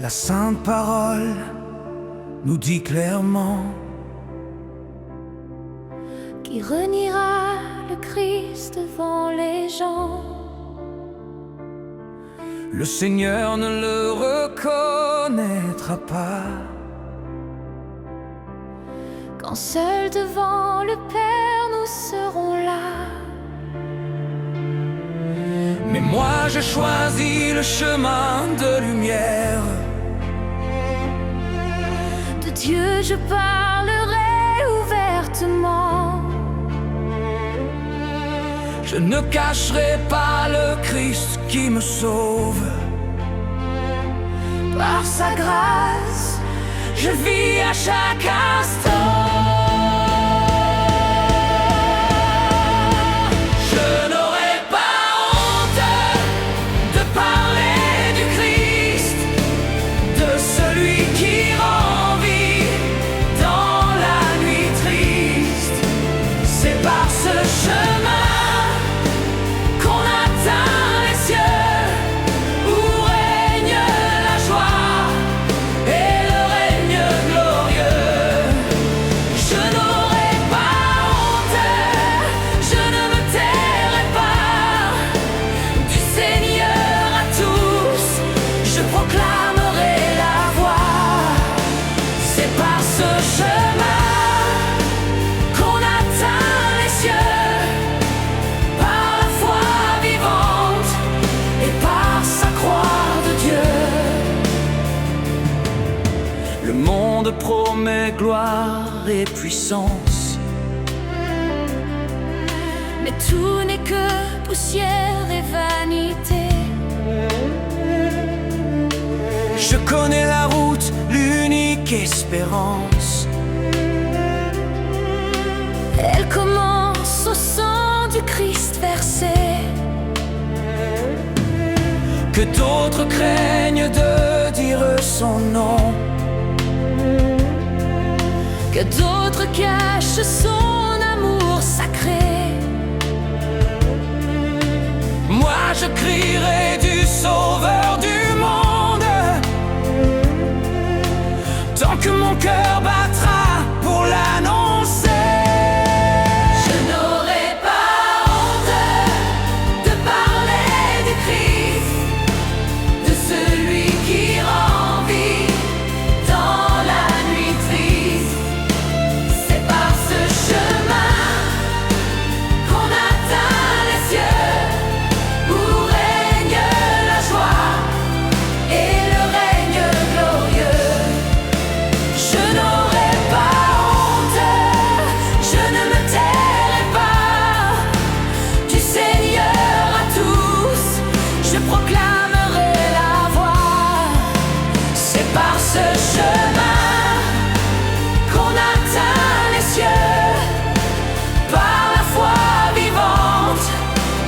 La sainte parole nous dit clairement qui reniera le Christ devant les gens. le Seigneur ne le reconnaîtra pas. Quand seuls devant le Père nous serons là. Mais moi je choisis le chemin de lumière. De Dieu je parlerai ouvertement. Je ne cacherai pas le Christ qui me sauve. Par sa grâce, Je vis à chaque instant. Je n'aurai pas honte de parler du Christ, de celui qui rend vie dans la nuit triste. C'est par ce chemin qu'on atteint les cieux, où règne la joie et le règne glorieux. Je n'aurai pas honte, je ne me tairai pas. Du Seigneur à tous, je proclamerai la voix. C'est par ce chemin qu'on atteint les cieux, par la foi vivante et par sa croix de Dieu. Le monde promet gloire et puissance, mais tout n'est que poussière et vanité. je connais la route, l'unique espérance. Elle commence au sang du Christ versé. Que d'autres craignent de dire son nom, Que d'autres cachent son amour sacré. moi je crierai du Sauveur du monde, tant que mon cœur battra pour l'annoncer. Je n'aurai pas honte de parler du Christ, de celui qui rend vie dans la nuit triste. C'est par ce chemin qu'on atteint les cieux, où règne la joie et le règne glorieux. Je n'aurai pas honte, je ne me tairai pas. Du Seigneur à tous, je proclamerai la voix. C'est par ce chemin qu'on atteint les cieux, par la foi vivante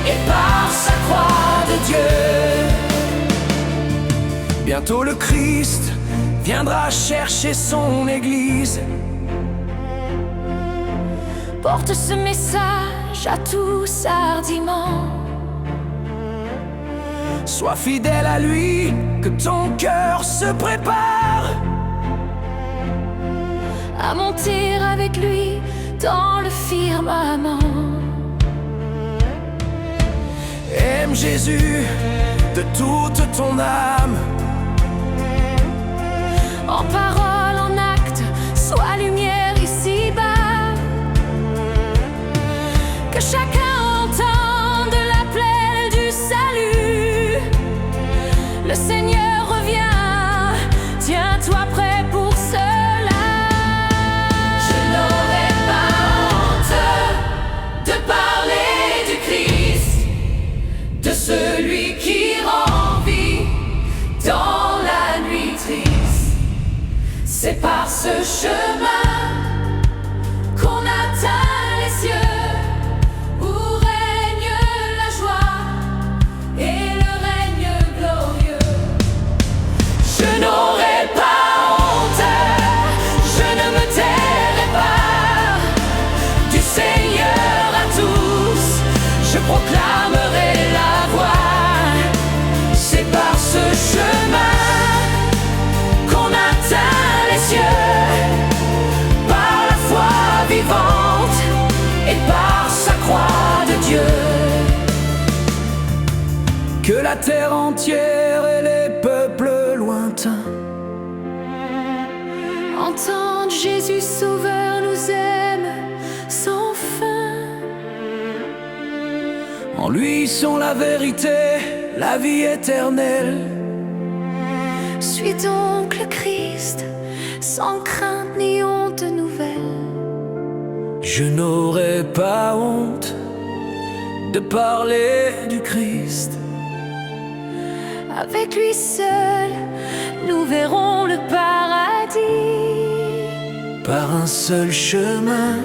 et par sa croix de Dieu. Bientôt le Christ viendra chercher son Église. Porte ce message à tous hardiment. Sois fidèle à lui, que ton cœur se prépare À monter avec lui dans le firmament. Aime Jésus de toute ton âme. En parole, en acte, sois lumière ici-bas. Que chacun entende l'appel du salut. Le Seigneur revient, tiens-toi prêt pour cela. Je n'aurai pas honte de parler du Christ, de celui qui rend vie dans la nuit triste. C'est par ce chemin qu'on atteint les cieux, où règne la joie et le règne glorieux. Je n'aurai pas honte, je ne me tairai pas. Du Seigneur à tous, je proclamerai la voix. C'est par ce chemin la terre entière et les peuples lointains entendent Jésus Sauveur nous aime sans fin. En lui sont la vérité, la vie éternelle. Suis donc le Christ, sans crainte ni honte nouvelle. Je n'aurai pas honte de parler du Christ. Avec lui seul, nous verrons le paradis. Par un seul chemin,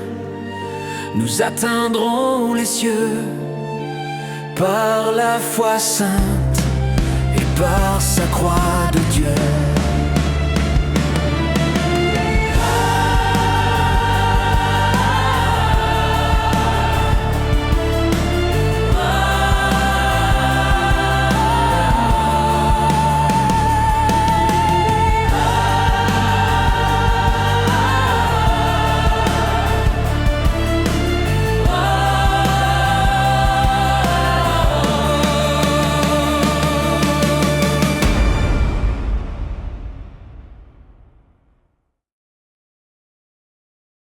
nous atteindrons les cieux. Par la foi sainte et par sa croix de